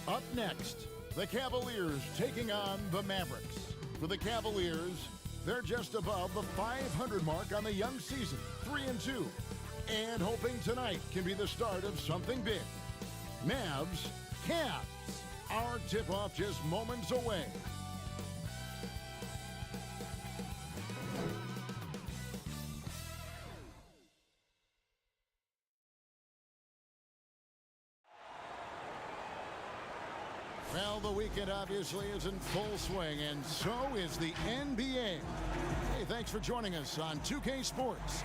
Up next, the Cavaliers taking on the Mavericks. For the Cavaliers, they're just above the 500 mark on the young season, 3-2, and hoping tonight can be the start of something big. Mavs, Cavs, our tip-off just moments away. Well, the weekend obviously is in full swing, and so is the NBA. Hey, thanks for joining us on 2K Sports.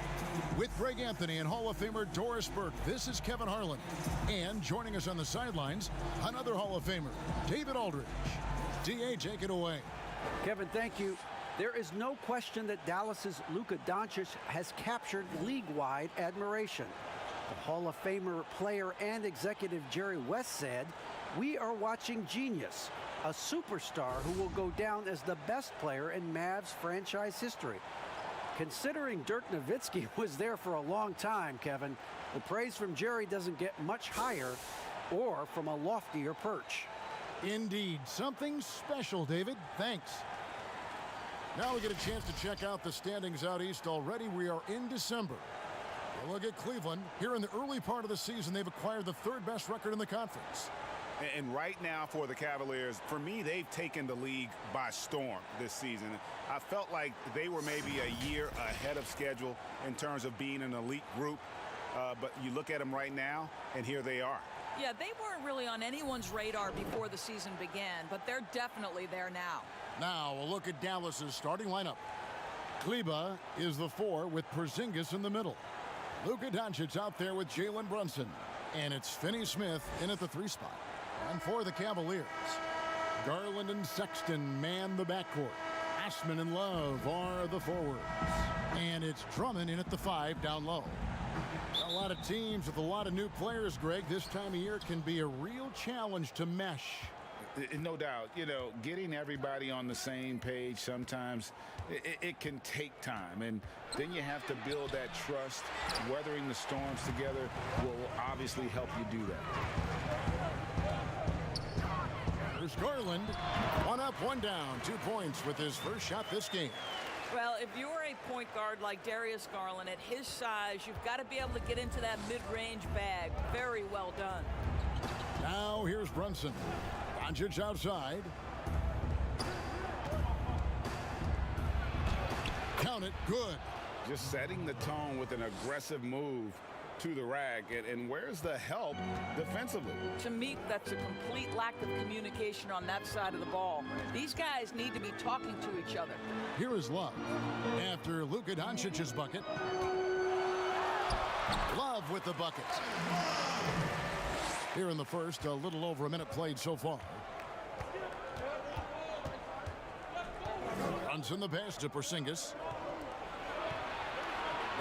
With Greg Anthony and Hall of Famer Doris Burke, this is Kevin Harlan. And joining us on the sidelines, another Hall of Famer, David Aldridge. DA, take it away. Kevin, thank you. There is no question that Dallas's Luka Doncic has captured league-wide admiration. The Hall of Famer player and executive Jerry West said, "We are watching genius, a superstar who will go down as the best player in Mavs franchise history." Considering Dirk Nowitzki was there for a long time, Kevin, the praise from Jerry doesn't get much higher or from a loftier perch. Indeed, something special, David. Thanks. Now we get a chance to check out the standings out east already. We are in December. Look at Cleveland. Here in the early part of the season, they've acquired the third best record in the conference. And right now for the Cavaliers, for me, they've taken the league by storm this season. I felt like they were maybe a year ahead of schedule in terms of being an elite group. But you look at them right now, and here they are. Yeah, they weren't really on anyone's radar before the season began, but they're definitely there now. Now, a look at Dallas's starting lineup. Kleba is the 4 with Porzingis in the middle. Luka Doncic out there with Jalen Brunson. And it's Finney-Smith in at the 3 spot. And for the Cavaliers, Garland and Sexton man the backcourt. Ashman and Love are the forwards. And it's Drummond in at the 5 down low. A lot of teams with a lot of new players, Greg. This time of year can be a real challenge to mesh. No doubt. You know, getting everybody on the same page sometimes, it can take time. And then you have to build that trust. Weathering the storms together will obviously help you do that. There's Garland. 1 up, 1 down. 2 points with his first shot this game. Well, if you're a point guard like Darius Garland, at his size, you've got to be able to get into that mid-range bag. Very well done. Now here's Brunson. Doncic outside. Count it. Good. Just setting the tone with an aggressive move to the rack. And where's the help defensively? To me, that's a complete lack of communication on that side of the ball. These guys need to be talking to each other. Here is Love. After Luka Doncic's bucket. Love with the bucket. Here in the first, a little over a minute played so far. Brunson the pass to Porzingis.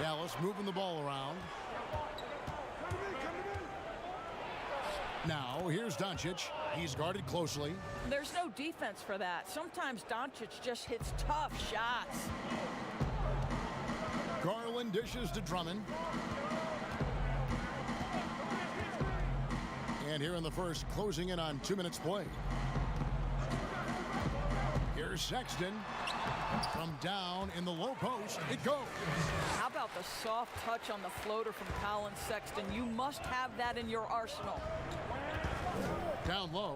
Dallas moving the ball around. Now, here's Doncic. He's guarded closely. There's no defense for that. Sometimes Doncic just hits tough shots. Garland dishes to Drummond. And here in the first, closing in on 2 minutes play. Here's Sexton. From down in the low post, it goes. How about the soft touch on the floater from Colin Sexton? You must have that in your arsenal. Down low.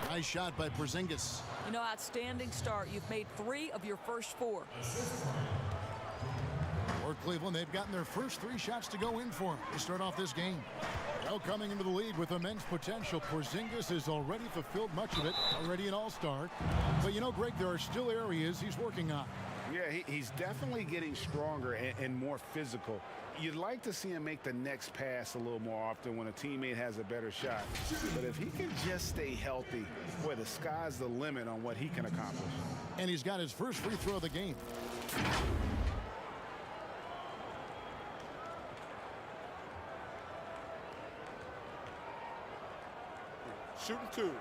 Nice shot by Porzingis. You know, outstanding start. You've made 3 of your first 4. For Cleveland, they've gotten their first 3 shots to go in for them to start off this game. Well, coming into the league with immense potential, Porzingis has already fulfilled much of it, already an all-star. But you know, Greg, there are still areas he's working on. Yeah, he's definitely getting stronger and more physical. You'd like to see him make the next pass a little more often when a teammate has a better shot. But if he can just stay healthy, boy, the sky's the limit on what he can accomplish. And he's got his first free throw of the game. Shooting 2.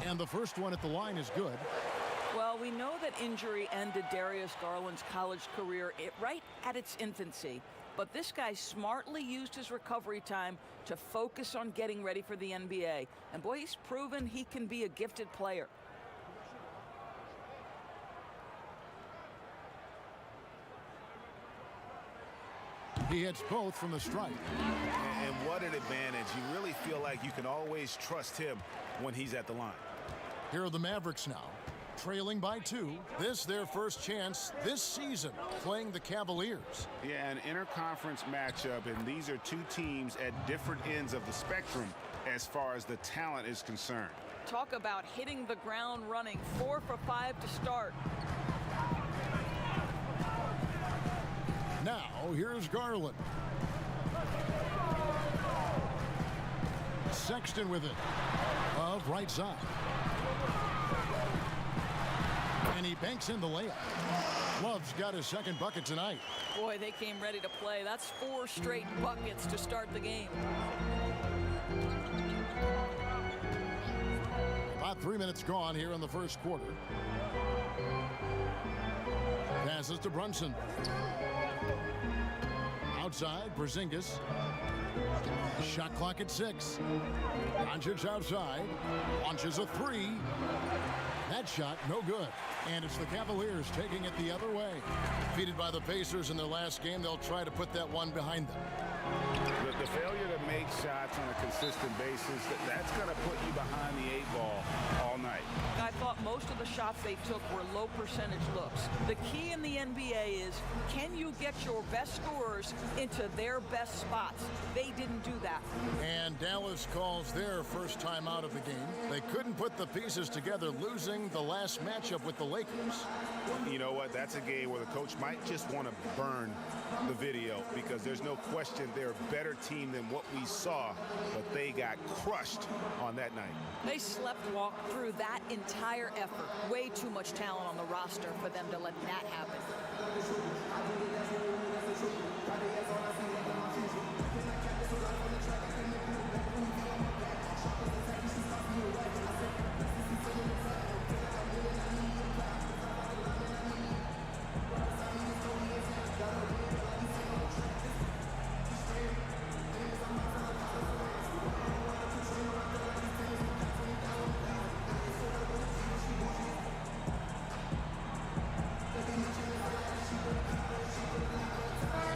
And the first one at the line is good. Well, we know that injury ended Darius Garland's college career right at its infancy. But this guy smartly used his recovery time to focus on getting ready for the NBA. And boy, he's proven he can be a gifted player. He hits both from the stripe. And what an advantage. You really feel like you can always trust him when he's at the line. Here are the Mavericks now, trailing by 2. This their first chance this season playing the Cavaliers. Yeah, an interconference matchup, and these are two teams at different ends of the spectrum as far as the talent is concerned. Talk about hitting the ground running. 4 for 5 to start. Now, here's Garland. Sexton with it. Of right side. And he banks in the layup. Love's got his second bucket tonight. Boy, they came ready to play. That's 4 straight buckets to start the game. About 3 minutes gone here in the first quarter. Passes to Brunson. Outside, Porzingis. Shot clock at 6. Doncic outside. Launches a 3. That shot, no good. And it's the Cavaliers taking it the other way. Defeated by the Pacers in their last game, they'll try to put that one behind them. The failure to make shots on a consistent basis, that's going to put you behind the 8 ball all night. I thought most of the shots they took were low percentage looks. The key in the NBA is, can you get your best scorers into their best spots? They didn't do that. And Dallas calls their first time out of the game. They couldn't put the pieces together, losing the last matchup with the Lakers. You know what? That's a game where the coach might just want to burn the video because there's no question they're a better team than what we saw, but they got crushed on that night. They sleptwalk through that entire effort. Way too much talent on the roster for them to let that happen.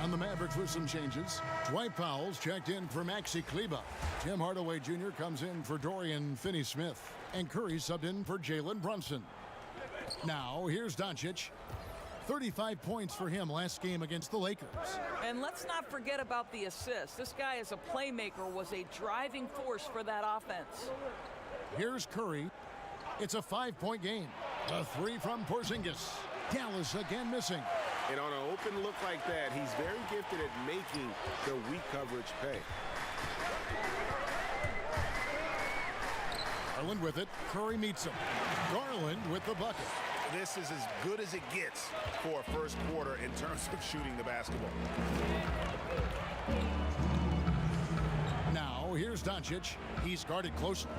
On the Mavericks with some changes. Dwight Powell's checked in for Maxi Kleber. Tim Hardaway Jr. comes in for Dorian Finney-Smith. And Curry subbed in for Jalen Brunson. Now, here's Doncic. 35 points for him last game against the Lakers. And let's not forget about the assists. This guy as a playmaker was a driving force for that offense. Here's Curry. It's a 5-point game. A 3 from Porzingis. Dallas again missing. And on an open look like that, he's very gifted at making the weak coverage pay. Garland with it. Curry meets him. Garland with the bucket. This is as good as it gets for a first quarter in terms of shooting the basketball. Now, here's Doncic. He's guarded closely.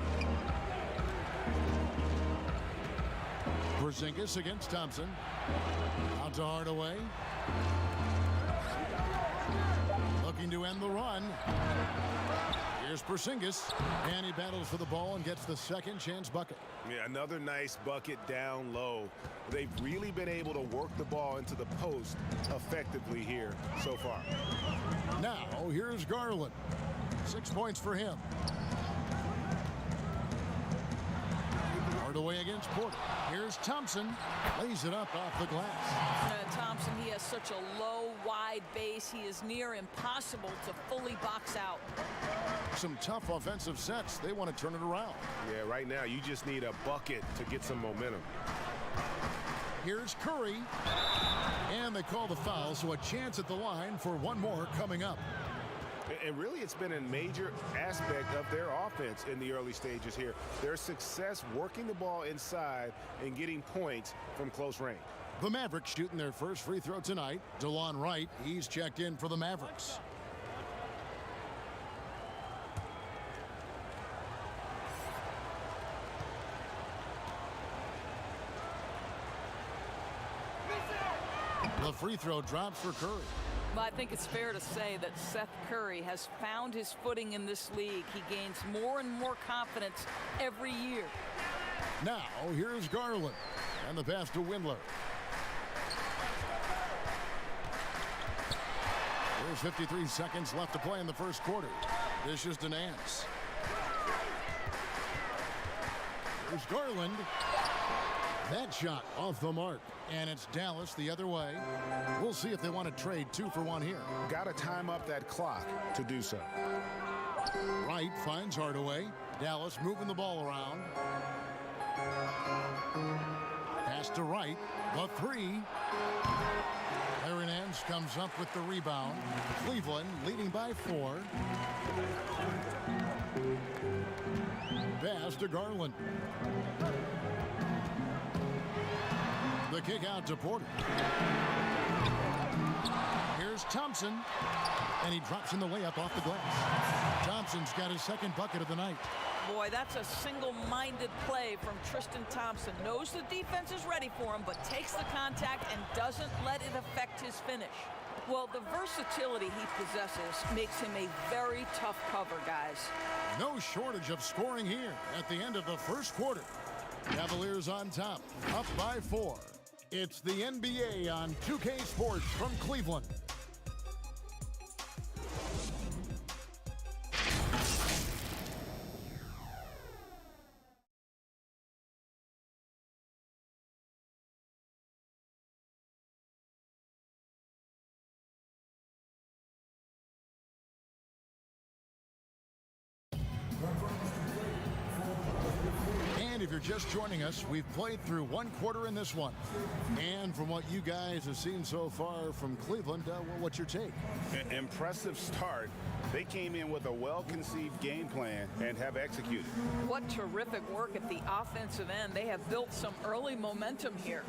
Porzingis against Thompson. Out to Hardaway. Looking to end the run. Here's Porzingis. And he battles for the ball and gets the second chance bucket. Yeah, another nice bucket down low. They've really been able to work the ball into the post effectively here so far. Now, here's Garland. 6 points for him. Hardaway against Porter. Here's Thompson. Lays it up off the glass. Thompson, he has such a low, wide base. He is near impossible to fully box out. Some tough offensive sets. They want to turn it around. Yeah, right now you just need a bucket to get some momentum. Here's Curry. And they call the foul, so a chance at the line for one more coming up. And really, it's been a major aspect of their offense in the early stages here. Their success working the ball inside and getting points from close range. The Mavericks shooting their first free throw tonight. DeLon Wright, he's checked in for the Mavericks. The free throw drops for Curry. Well, I think it's fair to say that Seth Curry has found his footing in this league. He gains more and more confidence every year. Now, here's Garland. And the pass to Windler. There's 53 seconds left to play in the first quarter. Dishes to Nance. There's Garland. That shot off the mark. And it's Dallas the other way. We'll see if they want to trade 2 for 1 here. Got to time up that clock to do so. Wright finds Hardaway. Dallas moving the ball around. Pass to Wright. The 3. Larry Nance comes up with the rebound. Cleveland leading by 4. Pass to Garland. The kick out to Porter. Here's Thompson. And he drops in the layup off the glass. Thompson's got his second bucket of the night. Boy, that's a single-minded play from Tristan Thompson. Knows the defense is ready for him, but takes the contact and doesn't let it affect his finish. Well, the versatility he possesses makes him a very tough cover, guys. No shortage of scoring here at the end of the first quarter. Cavaliers on top, up by 4. It's the NBA on 2K Sports from Cleveland. And if you're just joining us, we've played through 1 quarter in this one. And from what you guys have seen so far from Cleveland, what's your take? Impressive start. They came in with a well-conceived game plan and have executed. What terrific work at the offensive end. They have built some early momentum here.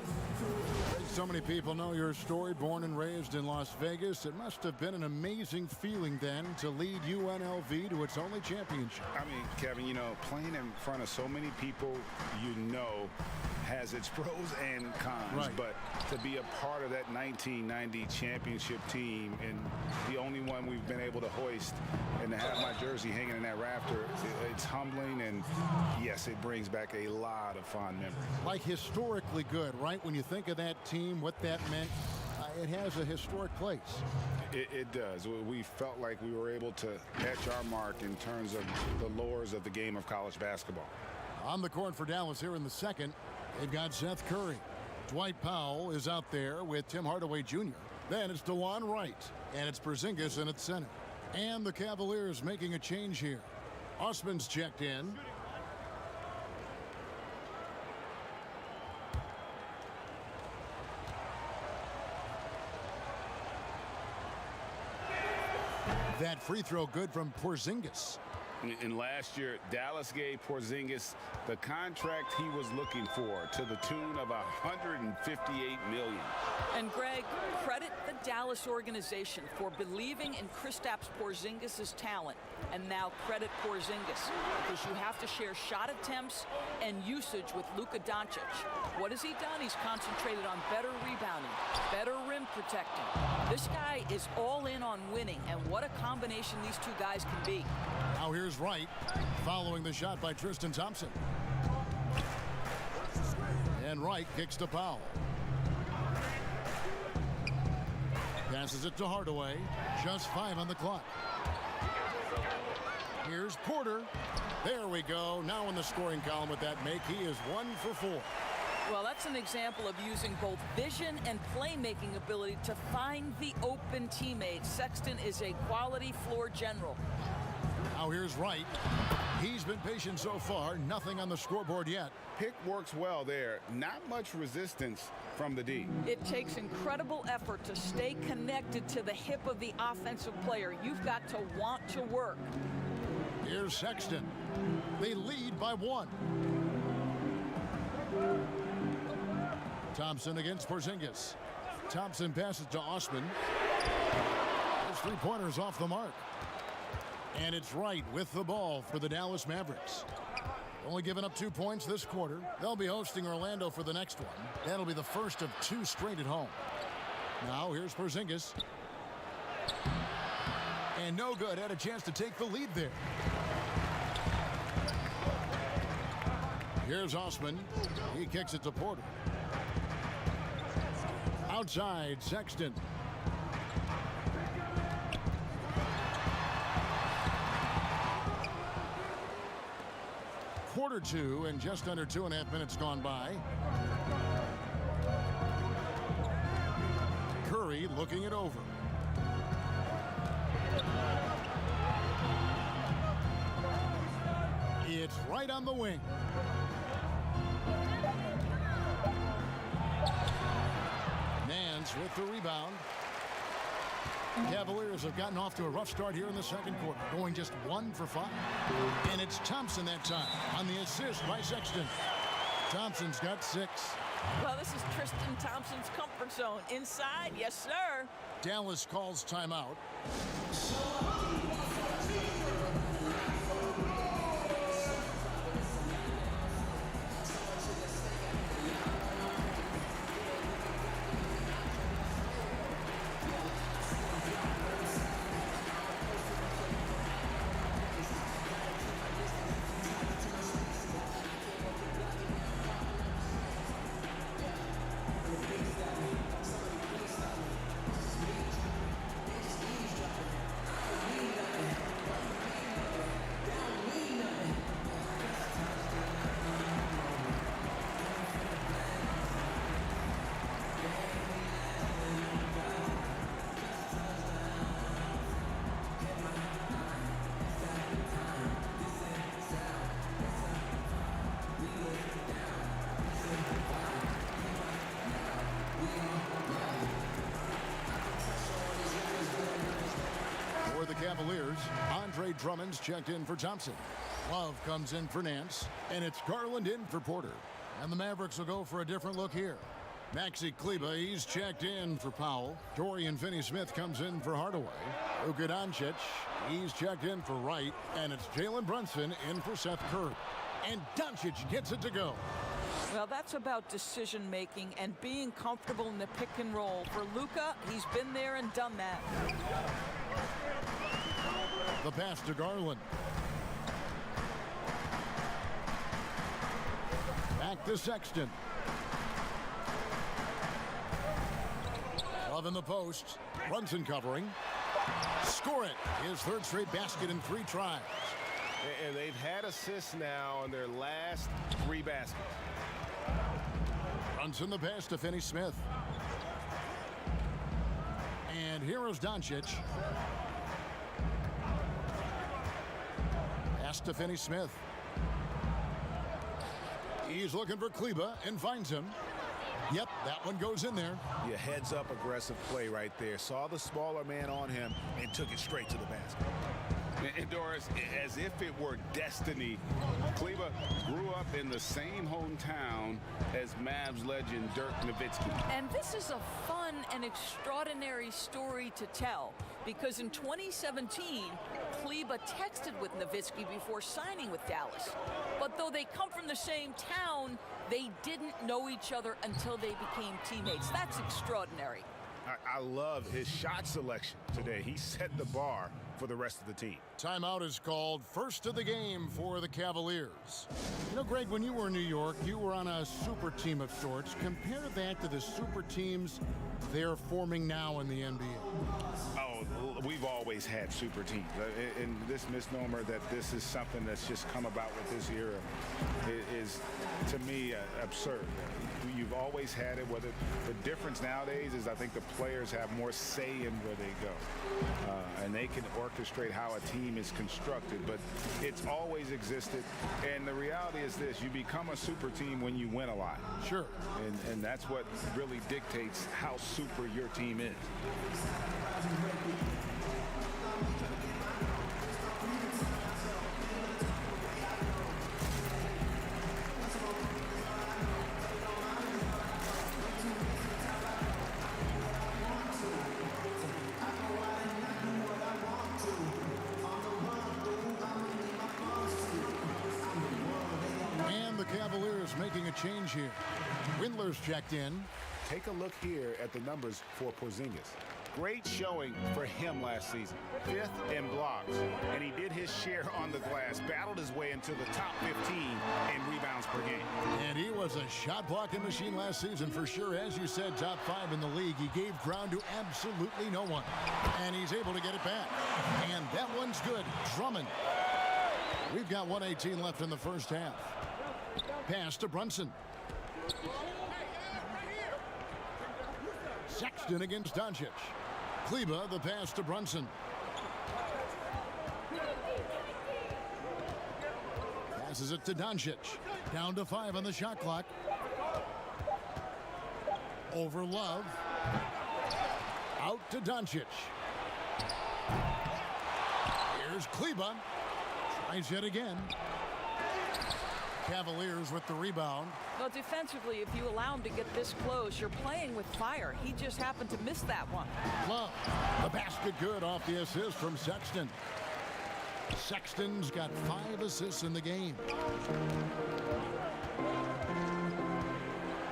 So many people know your story, born and raised in Las Vegas. It must have been an amazing feeling then to lead UNLV to its only championship. I mean, Kevin, you know, playing in front of so many people you know has its pros and cons. Right. But to be a part of that 1990 championship team and the only one we've been able to hoist and to have my jersey hanging in that rafter, it's humbling, and yes, it brings back a lot of fond memories. Like historically good, right? When you think of that team, what that meant, it has a historic place. It does. We felt like we were able to etch our mark in terms of the lures of the game of college basketball. On the court for Dallas here in the second, they've got Seth Curry. Dwight Powell is out there with Tim Hardaway Jr. Then it's DeLon Wright, and it's Porzingis in at center. And the Cavaliers making a change here. Osman's checked in. That free throw good from Porzingis. And last year, Dallas gave Porzingis the contract he was looking for to the tune of $158 million. And Greg, credit the Dallas organization for believing in Kristaps Porzingis' talent. And now credit Porzingis, because you have to share shot attempts and usage with Luka Doncic. What has he done? He's concentrated on better rebounding, better rim protecting. This guy is all in on winning, and what a combination these two guys can be. Now here's Wright, following the shot by Tristan Thompson. And Wright kicks to Powell. Passes it to Hardaway. Just 5 on the clock. Here's Porter. There we go. Now in the scoring column with that make. He is 1 for 4. Well, that's an example of using both vision and playmaking ability to find the open teammate. Sexton is a quality floor general. Now here's Wright. He's been patient so far. Nothing on the scoreboard yet. Pick works well there. Not much resistance from the D. It takes incredible effort to stay connected to the hip of the offensive player. You've got to want to work. Here's Sexton. They lead by 1. Thompson against Porzingis. Thompson passes to Osman. His three-pointers off the mark. And it's Wright with the ball for the Dallas Mavericks. Only giving up 2 points this quarter. They'll be hosting Orlando for the next one. That'll be the first of 2 straight at home. Now here's Porzingis. And no good. Had a chance to take the lead there. Here's Osman. He kicks it to Porter. Outside, Sexton. Quarter two and just under 2.5 minutes gone by. Curry looking it over. It's right on the wing. Nance with the rebound. Cavaliers have gotten off to a rough start here in the second quarter, going just 1 for 5. And it's Thompson that time on the assist by Sexton. Thompson's got 6. Well, this is Tristan Thompson's comfort zone. Inside, yes, sir. Dallas calls timeout. For the Cavaliers, Andre Drummond's checked in for Thompson. Love comes in for Nance, and it's Garland in for Porter. And the Mavericks will go for a different look here. Maxi Kleber, he's checked in for Powell. Dorian Finney-Smith comes in for Hardaway. Luka Doncic, he's checked in for Wright, and it's Jalen Brunson in for Seth Curry. And Doncic gets it to go. Well, that's about decision-making and being comfortable in the pick and roll. For Luka, he's been there and done that. The pass to Garland. Back to Sexton. Love in the post. Brunson covering. Score it. His third straight basket in 3 tries. And they've had assists now on their last 3 baskets. Brunson the pass to Finney-Smith. And here is Doncic. Pass to Finney-Smith. He's looking for Kleber and finds him. Yep, that one goes in there. Yeah, heads up aggressive play right there. Saw the smaller man on him and took it straight to the basket. And Doris, as if it were destiny, Kleber grew up in the same hometown as Mavs legend Dirk Nowitzki. And this is a fun and extraordinary story to tell, because in 2017, Kleber texted with Nowitzki before signing with Dallas. But though they come from the same town, they didn't know each other until they became teammates. That's extraordinary. I love his shot selection today. He set the bar for the rest of the team. Timeout is called. First of the game for the Cavaliers. You know, Greg, when you were in New York, you were on a super team of sorts. Compare that to the super teams they're forming now in the NBA. Oh, we've always had super teams. And this misnomer that this is something that's just come about with this era is, to me, absurd. You've always had it. Whether the difference nowadays is I think the players have more say in where they go. And they can orchestrate how a team is constructed. But it's always existed. And the reality is this. You become a super team when you win a lot. Sure. And that's what really dictates how super your team is. And the Cavaliers making a change here. Windler's checked in. take a look here at the numbers for Porzingis. Great showing for him last season. 5th in blocks, and he did his share on the glass, battled his way into the top 15 in rebounds per game. And he was a shot blocking machine last season for sure. As you said, top 5 in the league. He gave ground to absolutely no one. And he's able to get it back. And that one's good. Drummond. We've got 1:18 left in the first half. Pass to Brunson. Sexton against Doncic. Kleba, the pass to Brunson. Passes it to Doncic. Down to 5 on the shot clock. Over Love. Out to Doncic. Here's Kleba. Tries yet again. Cavaliers with the rebound. Well, defensively, if you allow him to get this close, you're playing with fire. He just happened to miss that one. Love. The basket good off the assist from Sexton. Sexton's got 5 assists in the game.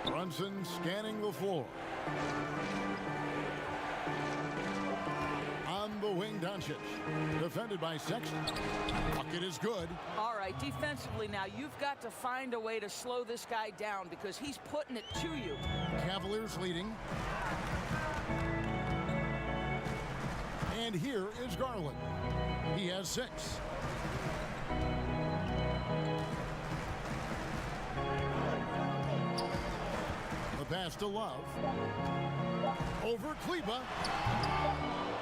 Brunson scanning the floor. On the wing, Doncic. Defended by Sexton. Bucket is good. All right, defensively now, you've got to find a way to slow this guy down because he's putting it to you. Cavaliers leading. And here is Garland. He has 6. The pass to Love. Over Kleba.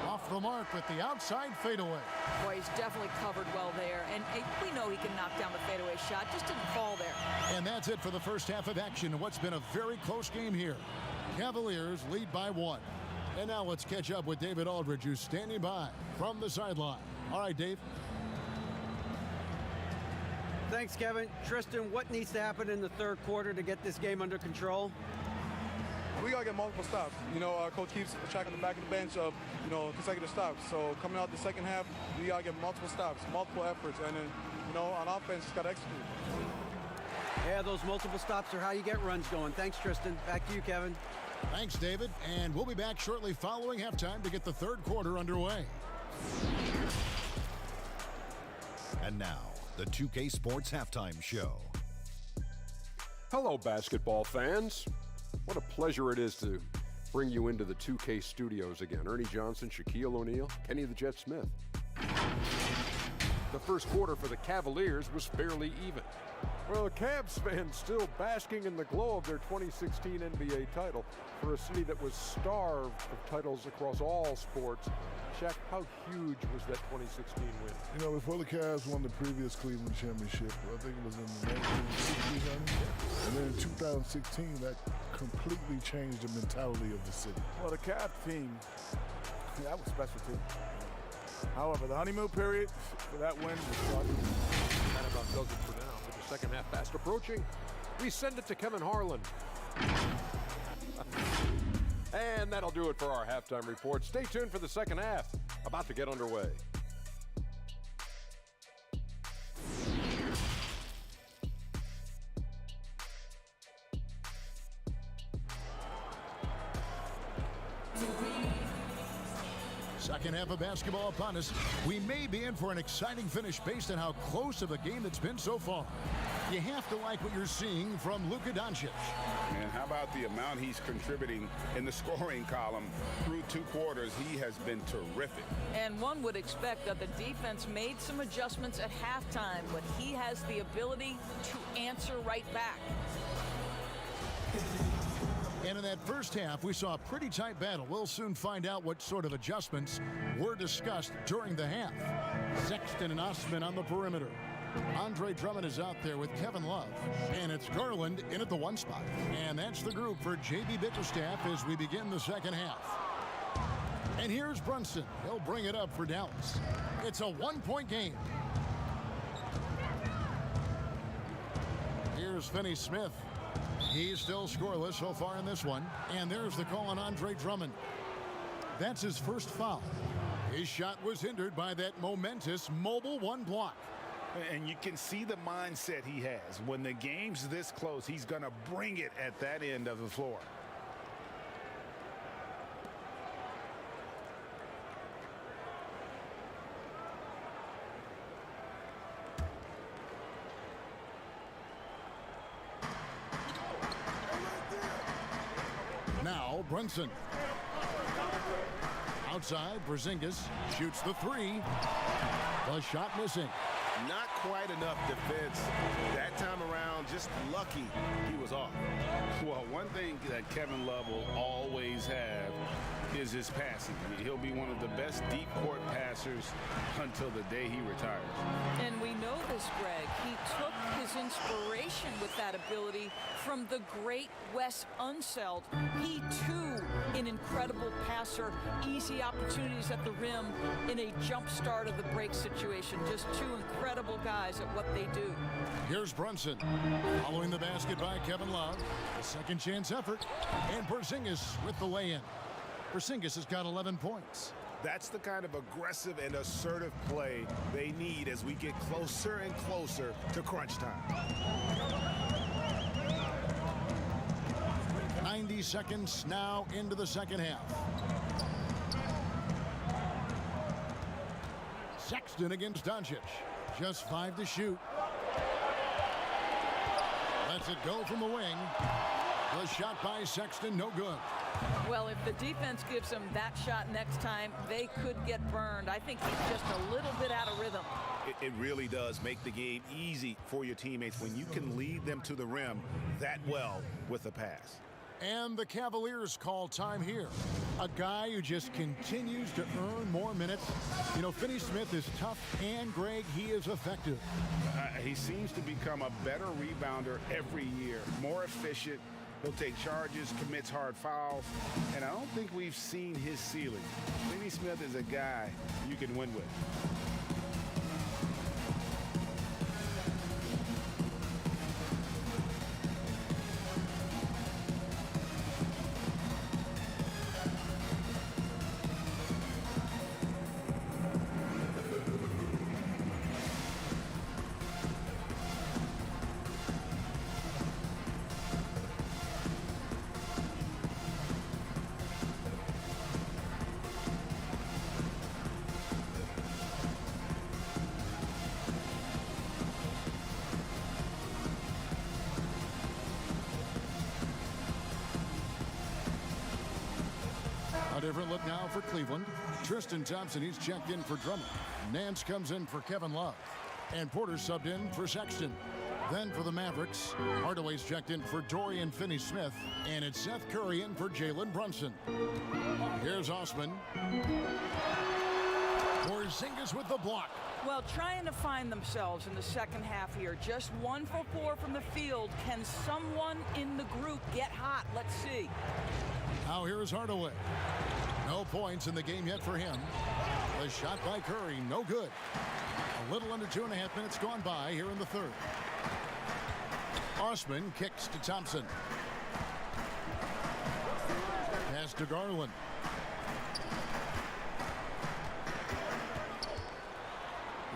Off the mark with the outside fadeaway. Boy, he's definitely covered well there. And we know he can knock down the fadeaway shot. Just didn't fall there. And that's it for the first half of action in what's been a very close game here. Cavaliers lead by 1. And now let's catch up with David Aldridge, who's standing by from the sideline. All right, Dave. Thanks, Kevin. Tristan, what needs to happen in the third quarter to get this game under control? We got to get multiple stops. You know, our coach keeps track on the back of the bench of, you know, consecutive stops. So coming out the second half, we got to get multiple stops, multiple efforts. And then, you know, on offense, just got to execute. Yeah, those multiple stops are how you get runs going. Thanks, Tristan. Back to you, Kevin. Thanks, David. And we'll be back shortly following halftime to get the third quarter underway. And now, the 2K Sports Halftime Show. Hello, basketball fans. What a pleasure it is to bring you into the 2K studios again. Ernie Johnson, Shaquille O'Neal, Kenny the Jet Smith. The first quarter for the Cavaliers was fairly even. Well, Cavs fans still basking in the glow of their 2016 NBA title for a city that was starved of titles across all sports. Shaq, how huge was that 2016 win? You know, before the Cavs won the previous Cleveland championship, I think it was in the 1960s, and then in 2016, that completely changed the mentality of the city. Well, the Cavs team, that was special too. However, the honeymoon period for that win was short. That about does it for now. With the second half fast approaching, we send it to Kevin Harlan. And that'll do it for our halftime report. Stay tuned for the second half, about to get underway. Second half of basketball upon us. We may be in for an exciting finish based on how close of a game it's been so far. You have to like what you're seeing from Luka Doncic. And how about the amount he's contributing in the scoring column through 2 quarters? He has been terrific. And one would expect that the defense made some adjustments at halftime, but he has the ability to answer right back. And in that first half, we saw a pretty tight battle. We'll soon find out what sort of adjustments were discussed during the half. Sexton and Osman on the perimeter. Andre Drummond is out there with Kevin Love. And it's Garland in at the 1 spot. And that's the group for J.B. Bickerstaff as we begin the second half. And here's Brunson. He'll bring it up for Dallas. It's a 1-point game. Here's Finney Smith. He's still scoreless so far in this one. And there's the call on Andre Drummond. That's his first foul. His shot was hindered by that momentous mobile 1 block. And you can see the mindset he has. When the game's this close, he's going to bring it at that end of the floor. Now Brunson. Outside, Porzingis shoots the three. The shot missing. Not quite enough defense that time around. Just lucky he was off. Well, one thing that Kevin Love will always have is his passing. He'll be one of the best deep court passers until the day he retires. And we know this, Greg. He took his inspiration with that ability from the great Wes Unseld. He, too, an incredible passer, easy opportunities at the rim in a jump start of the break situation. Just two incredible guys at what they do. Here's Brunson. Following the basket by Kevin Love. A second chance effort. And Porzingis with the lay-in. Porzingis has got 11 points. That's the kind of aggressive and assertive play they need as we get closer and closer to crunch time. 90 seconds now into the second half. Sexton against Doncic. Just 5 to shoot. Lets it go from the wing. The shot by Sexton, no good. Well, if the defense gives him that shot next time, they could get burned. I think he's just a little bit out of rhythm. It really does make the game easy for your teammates when you can lead them to the rim that well with a pass. And the Cavaliers call time here. A guy who just continues to earn more minutes. You know, Finney Smith is tough, and Greg, he is effective. He seems to become a better rebounder every year, more efficient. He'll take charges, commits hard fouls, and I don't think we've seen his ceiling. Finney Smith is a guy you can win with. A different look now for Cleveland. Tristan Thompson, he's checked in for Drummond. Nance comes in for Kevin Love. And Porter subbed in for Sexton. Then for the Mavericks, Hardaway's checked in for Dorian Finney-Smith. And it's Seth Curry in for Jalen Brunson. Here's Osman. Porzingis with the block. Well, trying to find themselves in the second half here. Just 1 for 4 from the field. Can someone in the group get hot? Let's see. Now here's Hardaway. No points in the game yet for him. The shot by Curry, no good. A little under 2.5 minutes gone by here in the third. Osman kicks to Thompson. Pass to Garland.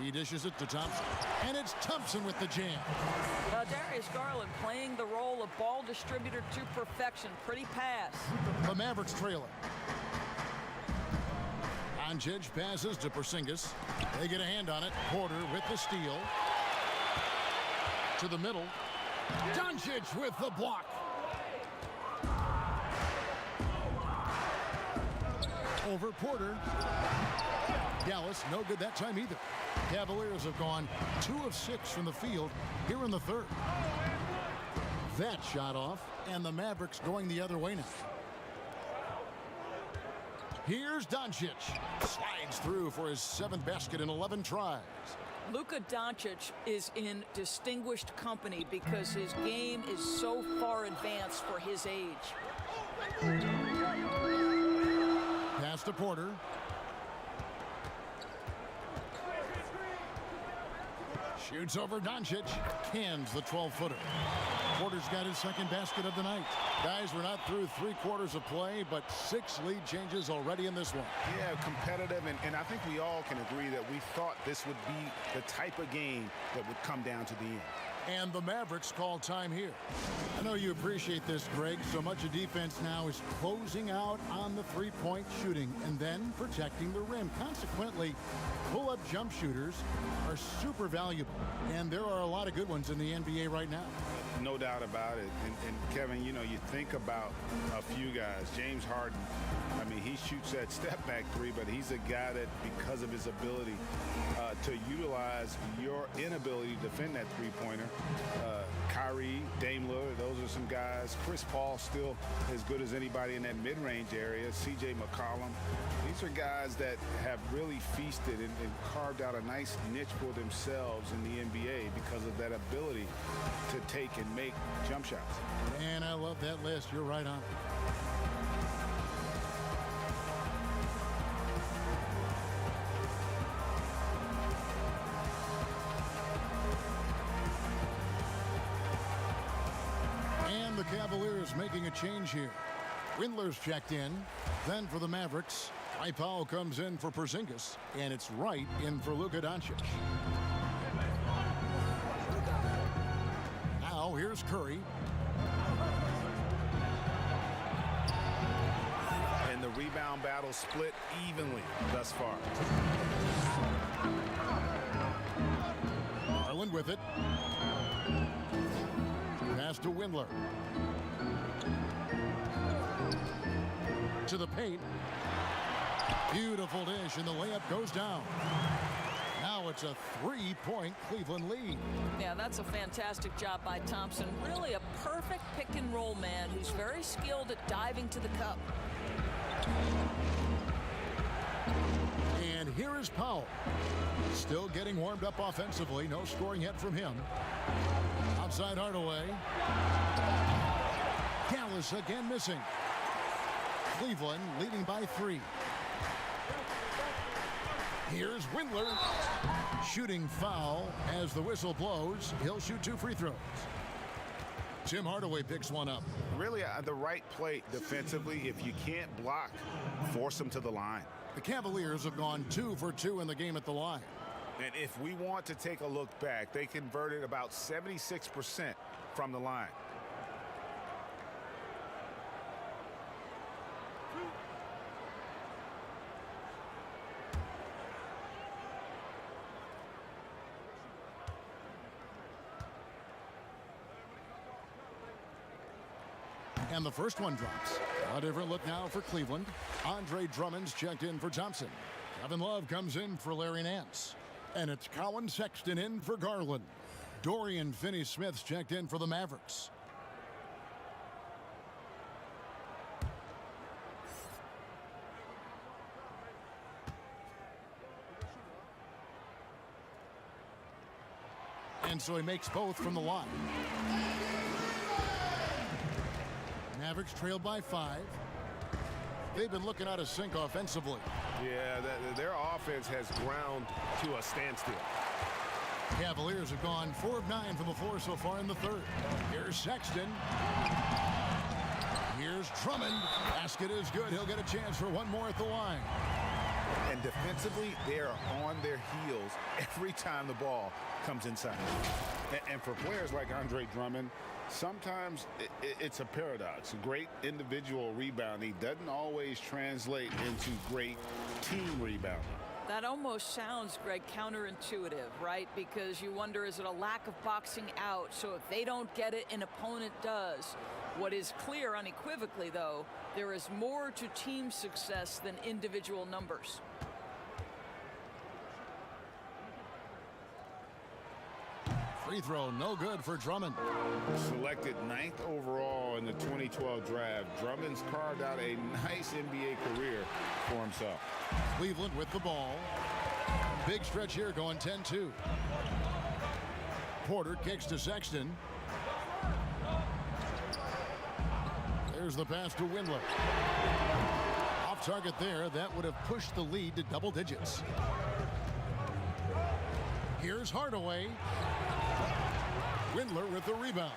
He dishes it to Thompson. And it's Thompson with the jam. Darius Garland playing the role of ball distributor to perfection. Pretty pass. The Mavericks trailing. Doncic passes to Porzingis. They get a hand on it. Porter with the steal. To the middle. Doncic with the block. Over Porter. Dallas, no good that time either. Cavaliers have gone 2 of 6 from the field here in the third. That shot off, and the Mavericks going the other way now. Here's Doncic. Slides through for his 7th basket in 11 tries. Luka Doncic is in distinguished company because his game is so far advanced for his age. Pass to Porter. Shoots over Doncic. Cans the 12-footer. Porter's got his 2nd basket of the night. Guys, we're not through 3/4 of play, but 6 lead changes already in this one. Yeah, competitive, and I think we all can agree that we thought this would be the type of game that would come down to the end. And the Mavericks call time here. I know you appreciate this, Greg. So much of defense now is closing out on the three-point shooting and then protecting the rim. Consequently, pull-up jump shooters are super valuable, and there are a lot of good ones in the NBA right now. No doubt about it. And Kevin, you know, you think about a few guys. James Harden, I mean, he shoots that step-back three, but he's a guy that, because of his ability to utilize your inability to defend that three-pointer, Kyrie, Dame Lillard, those are some guys. Chris Paul still as good as anybody in that mid-range area. C.J. McCollum. These are guys that have really feasted and carved out a nice niche for themselves in the NBA because of that ability to take and make jump shots. And I love that list. You're right on. And the Cavaliers making a change here. Windler's checked in. Then for the Mavericks, Powell comes in for Porzingis, and it's Wright in for Luka Doncic. Now here's Curry. And the rebound battle split evenly thus far. Garland with it. Pass to Windler. To the paint. Beautiful dish, and the layup goes down. Now it's a three-point Cleveland lead. Yeah, that's a fantastic job by Thompson. Really a perfect pick-and-roll man who's very skilled at diving to the cup. And here is Powell. Still getting warmed up offensively. No scoring yet from him. Outside Hardaway. Dallas again missing. Cleveland leading by 3. Here's Windler. Shooting foul as the whistle blows. He'll shoot 2 free throws. Tim Hardaway picks one up. Really the right play defensively. If you can't block, force them to the line. The Cavaliers have gone 2 for 2 in the game at the line. And if we want to take a look back, they converted about 76% from the line. And the first one drops. A different look now for Cleveland. Andre Drummond's checked in for Thompson. Kevin Love comes in for Larry Nance. And it's Colin Sexton in for Garland. Dorian Finney-Smith's checked in for the Mavericks. And so he makes both from the line. Mavericks trailed by 5. They've been looking out of sync offensively. Yeah, their offense has ground to a standstill. Cavaliers have gone 4 of 9 from the floor so far in the third. Here's Sexton. Here's Drummond. Basket is good. He'll get a chance for one more at the line. And defensively, they are on their heels every time the ball comes inside. And for players like Andre Drummond, sometimes it's a paradox. Great individual rebounding doesn't always translate into great team rebounding. That almost sounds, Greg, counterintuitive, right? Because you wonder, is it a lack of boxing out? So if they don't get it, an opponent does. What is clear unequivocally, though, there is more to team success than individual numbers. Free throw, no good for Drummond. Selected 9th overall in the 2012 draft, Drummond's carved out a nice NBA career for himself. Cleveland with the ball. Big stretch here going 10-2. Porter kicks to Sexton. There's the pass to Windler. Off target there. That would have pushed the lead to double digits. Here's Hardaway. Windler with the rebound.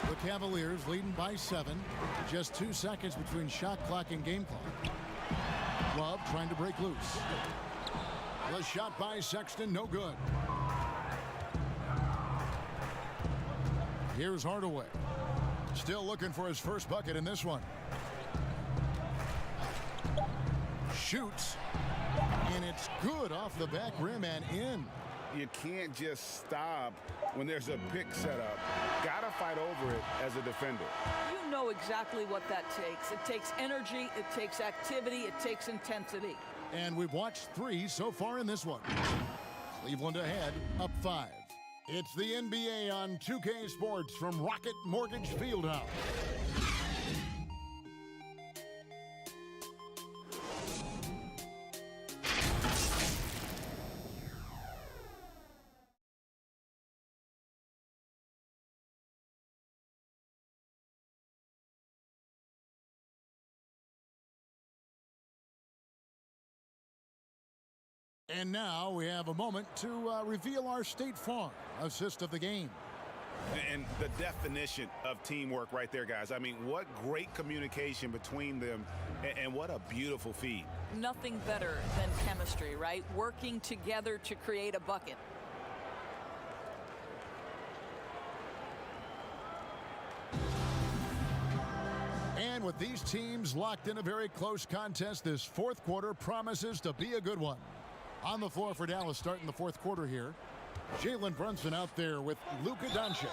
The Cavaliers leading by 7. Just 2 seconds between shot clock and game clock. Love trying to break loose. The shot by Sexton, no good. Here's Hardaway. Still looking for his first bucket in this one. Shoots. And it's good off the back rim and in. you can't just stop when there's a pick set up. Got to fight over it as a defender. You know exactly what that takes. It takes energy, it takes activity, it takes intensity. And we've watched 3 so far in this one. Cleveland ahead, up 5. It's the NBA on 2K Sports from Rocket Mortgage Fieldhouse. And now we have a moment to reveal our State Farm assist of the game. And the definition of teamwork right there, guys. I mean, what great communication between them, and what a beautiful feed. Nothing better than chemistry, right? Working together to create a bucket. And with these teams locked in a very close contest, this fourth quarter promises to be a good one. On the floor for Dallas starting the fourth quarter here. Jalen Brunson out there with Luka Doncic.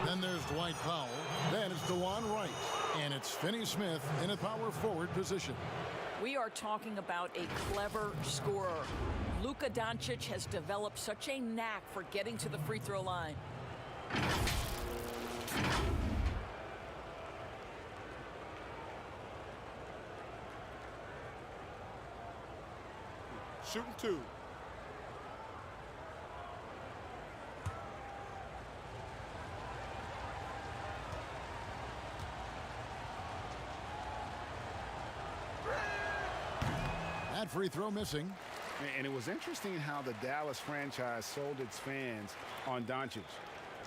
Then there's Dwight Powell. Then it's DeJuan Wright. And it's Finney Smith in a power forward position. We are talking about a clever scorer. Luka Doncic has developed such a knack for getting to the free throw line. Shooting 2. That free throw missing. And it was interesting how the Dallas franchise sold its fans on Doncic.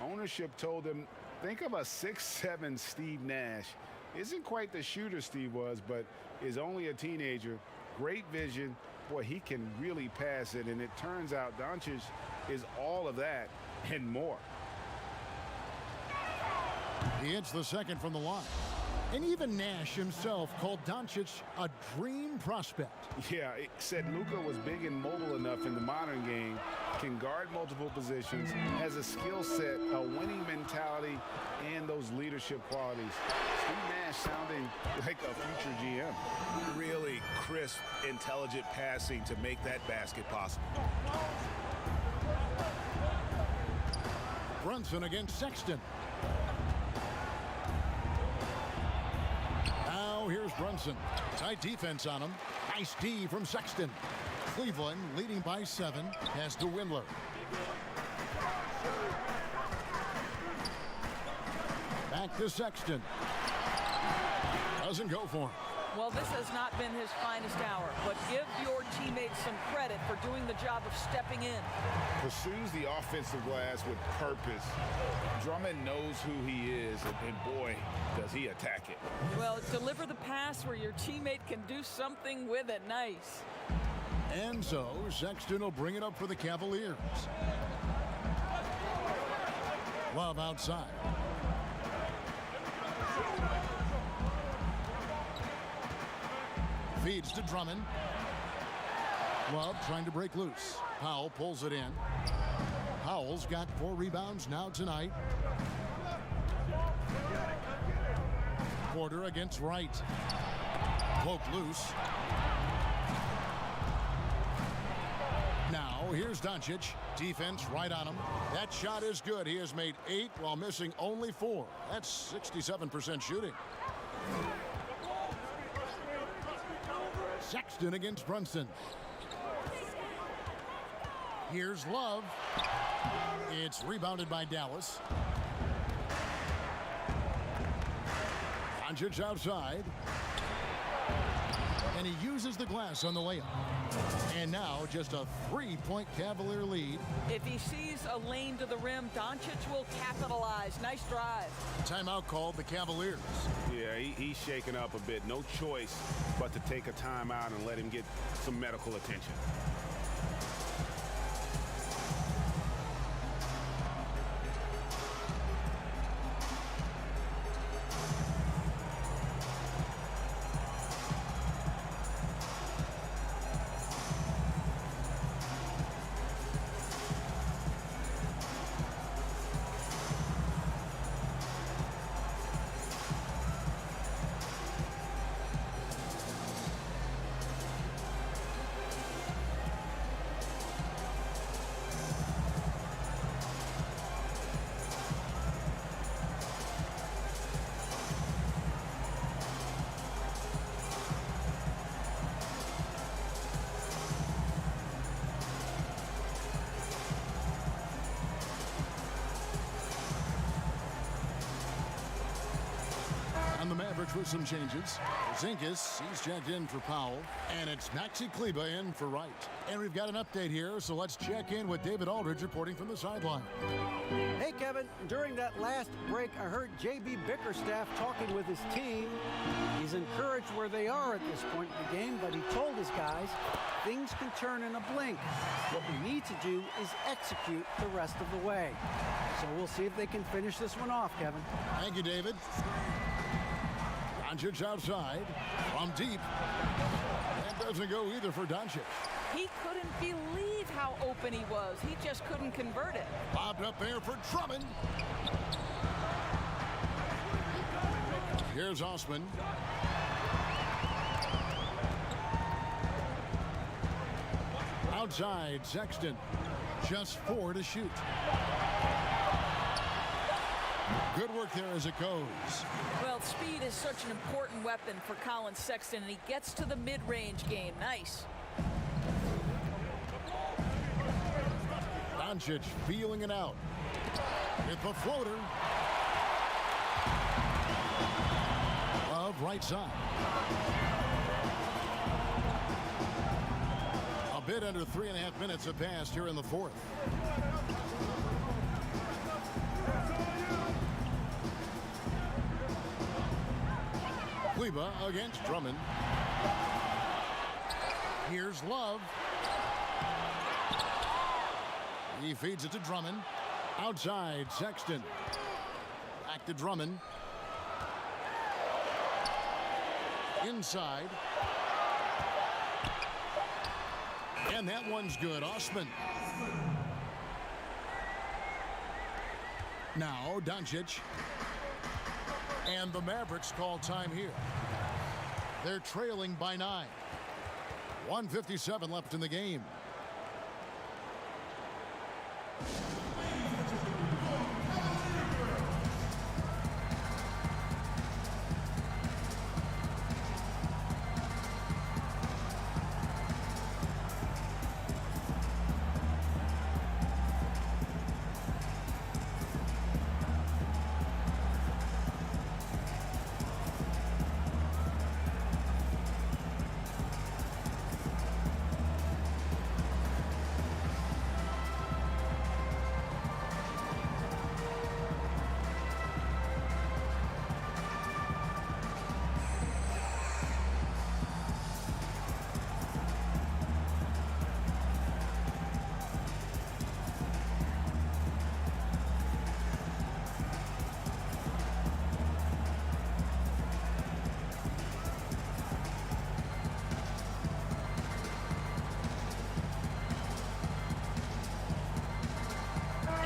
Ownership told them, think of a 6'7" Steve Nash. Isn't quite the shooter Steve was, but is only a teenager. Great vision. Boy, he can really pass it, and it turns out Doncic is all of that and more. He hits the second from the line. And even Nash himself called Doncic a dream prospect. Yeah, it said Luka was big and mobile enough in the modern game, can guard multiple positions, has a skill set, a winning mentality, and those leadership qualities. Steve Nash sounding like a future GM. Really crisp, intelligent passing to make that basket possible. Brunson against Sexton. Now here's Brunson. Tight defense on him. Nice D from Sexton. Cleveland leading by 7. Pass to Windler. Back to Sexton. Doesn't go for him. Well, this has not been his finest hour, but give your teammates some credit for doing the job of stepping in. Pursues the offensive glass with purpose. Drummond knows who he is, and boy, does he attack it. Well, deliver the pass where your teammate can do something with it. Nice. And so Sexton will bring it up for the Cavaliers. Love outside. Feeds to Drummond. Love trying to break loose. Powell pulls it in. Powell's got 4 rebounds now tonight. Porter against Wright. Poked loose. Now here's Doncic. Defense right on him. That shot is good. He has made 8 while missing only 4. That's 67% shooting. Sexton against Brunson. Here's Love. It's rebounded by Dallas. Doncic outside. And he uses the glass on the layup. And now just a 3-point Cavalier lead. If he sees a lane to the rim, Doncic will capitalize. Nice drive. Timeout called the Cavaliers. Yeah, he's shaking up a bit. No choice but to take a timeout and let him get some medical attention. for some changes. Porzingis, he's checked in for Powell. And it's Maxi Kleber in for Wright. And we've got an update here, so let's check in with David Aldridge reporting from the sideline. Hey, Kevin. During that last break, I heard J.B. Bickerstaff talking with his team. He's encouraged where they are at this point in the game, but he told his guys things can turn in a blink. What we need to do is execute the rest of the way. So we'll see if they can finish this one off, Kevin. Thank you, David. Doncic outside from deep. That doesn't go either for Doncic. He couldn't believe how open he was. He just couldn't convert it. Bobbed up there for Drummond. Here's Osman. Outside, Sexton. Just 4 to shoot. Good work there as it goes. Well, speed is such an important weapon for Colin Sexton, and he gets to the mid-range game. Nice. Doncic feeling it out. With the floater. Love right side. A bit under 3.5 minutes have passed here in the fourth. Kleber against Drummond. Here's Love. He feeds it to Drummond. Outside, Sexton. Back to Drummond. Inside. And that one's good. Osman. Now, Doncic. And the Mavericks call time here. They're trailing by 9. 1:57 left in the game.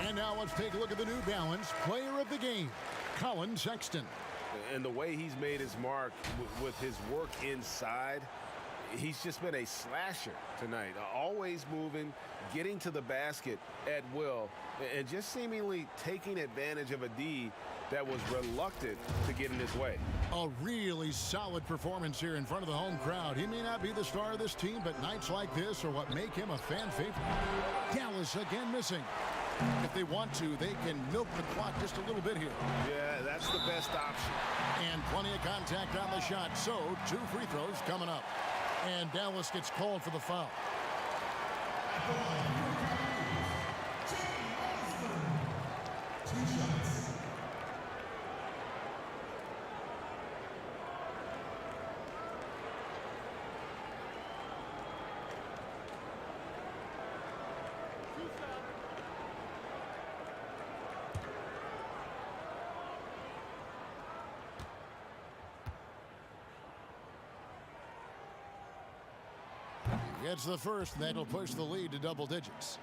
And now let's take a look at the New Balance player of the game, Colin Sexton. And the way he's made his mark with his work inside, he's just been a slasher tonight. Always moving, getting to the basket at will, and just seemingly taking advantage of a D that was reluctant to get in his way. A really solid performance here in front of the home crowd. He may not be the star of this team, but nights like this are what make him a fan favorite. Dallas again missing. If they want to, they can milk the clock just a little bit here. Yeah, that's the best option. And plenty of contact on the shot, so 2 free throws coming up. And Dallas gets called for the foul. Gets the first, and that'll push the lead to double digits.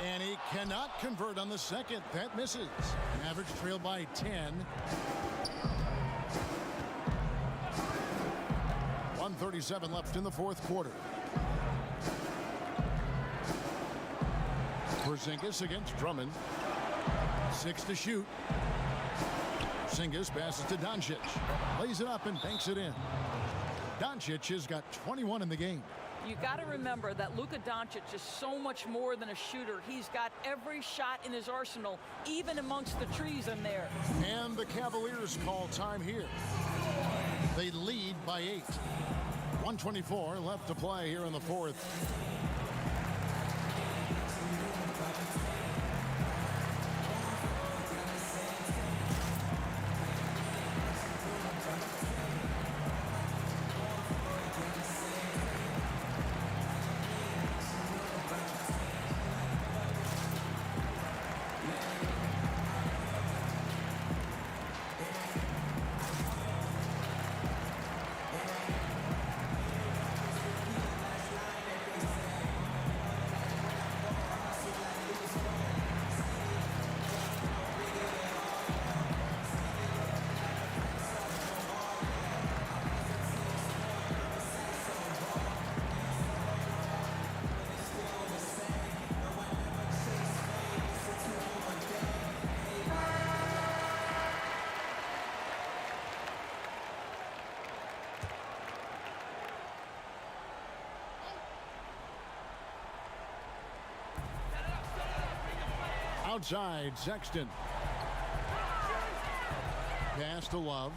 And he cannot convert on the second. That misses. Mavericks trail by 10. 1:37 left in the fourth quarter. Porzingis against Drummond. 6 to shoot. Porzingis passes to Doncic. Lays it up and banks it in. Doncic has got 21 in the game. You got to remember that Luka Doncic is so much more than a shooter. He's got every shot in his arsenal, even amongst the trees in there. And the Cavaliers call time here. They lead by 8. 1:24 left to play here in the fourth. Outside, Sexton. Pass to Love.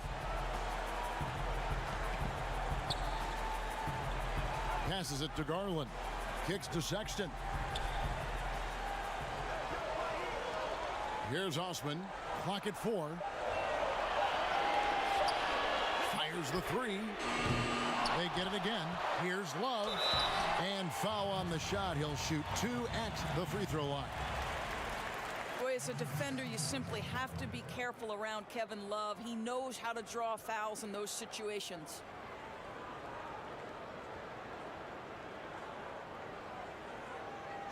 Passes it to Garland. Kicks to Sexton. Here's Osman. Clock at 4. Fires the 3. They get it again. Here's Love. And foul on the shot. He'll shoot 2 at the free throw line. Boy, as a defender, you simply have to be careful around Kevin Love. He knows how to draw fouls in those situations.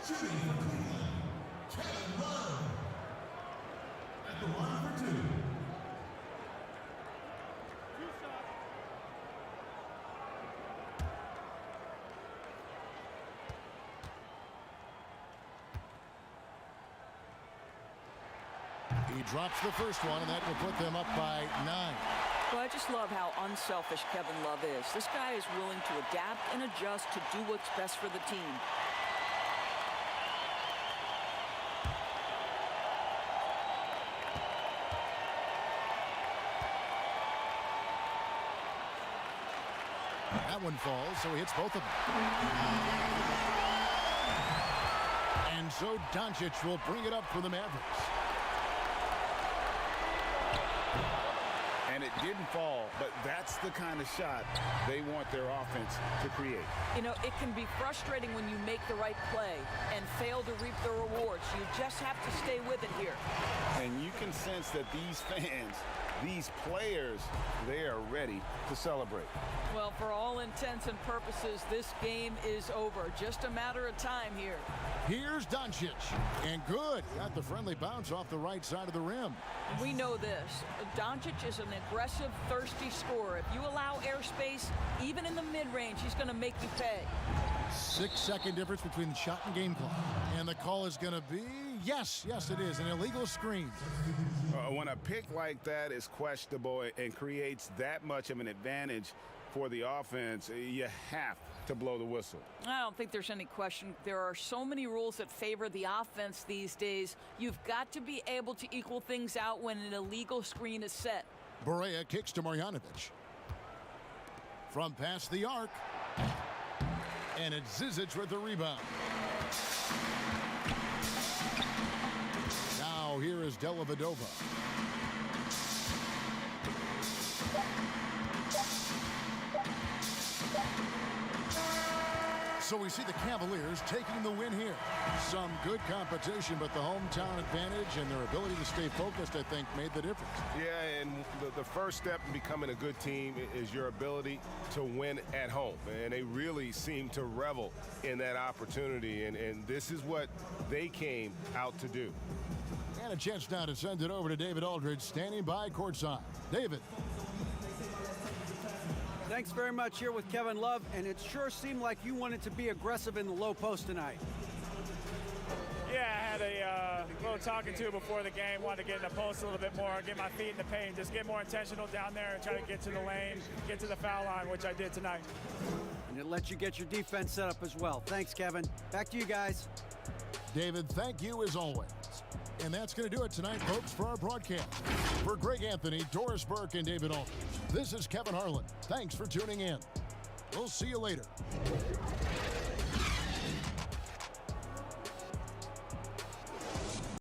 Shooting for Cleveland, Kevin Love. At the line for 2. He drops the first one, and that will put them up by 9. Well, I just love how unselfish Kevin Love is. This guy is willing to adapt and adjust to do what's best for the team. That one falls, so he hits both of them. And so Doncic will bring it up for the Mavericks. And it didn't fall, but that's the kind of shot they want their offense to create. You know, it can be frustrating when you make the right play and fail to reap the rewards. You just have to stay with it here. And you can sense that these fans, these players, they are ready to celebrate. Well, for all intents and purposes, this game is over. Just a matter of time here. Here's Doncic. And good. Got the friendly bounce off the right side of the rim. We know this. Doncic is an aggressive, thirsty scorer. If you allow airspace, even in the mid-range, he's going to make you pay. 6-second difference between the shot and game clock. And the call is going to be, yes, it is, an illegal screen. When a pick like that is questionable and creates that much of an advantage for the offense, you have to blow the whistle. I don't think there's any question. There are so many rules that favor the offense these days. You've got to be able to equal things out when an illegal screen is set. Barea kicks to Marjanovic. From past the arc. And it's Zizic with the rebound. Now here is Dellavedova. So we see the Cavaliers taking the win here. Some good competition, but the hometown advantage and their ability to stay focused, I think, made the difference. Yeah, and the first step in becoming a good team is your ability to win at home. And they really seem to revel in that opportunity, and this is what they came out to do. And a chance now to send it over to David Aldridge, standing by courtside. David. Thanks very much here with Kevin Love, and it sure seemed like you wanted to be aggressive in the low post tonight. Yeah, I had little talking to before the game. Wanted to get in the post a little bit more, get my feet in the paint, just get more intentional down there and try to get to the lane, get to the foul line, which I did tonight. And it lets you get your defense set up as well. Thanks, Kevin. Back to you guys. David, thank you as always. And that's going to do it tonight, folks, for our broadcast. For Greg Anthony, Doris Burke, and David Aldridge, this is Kevin Harlan. Thanks for tuning in. We'll see you later.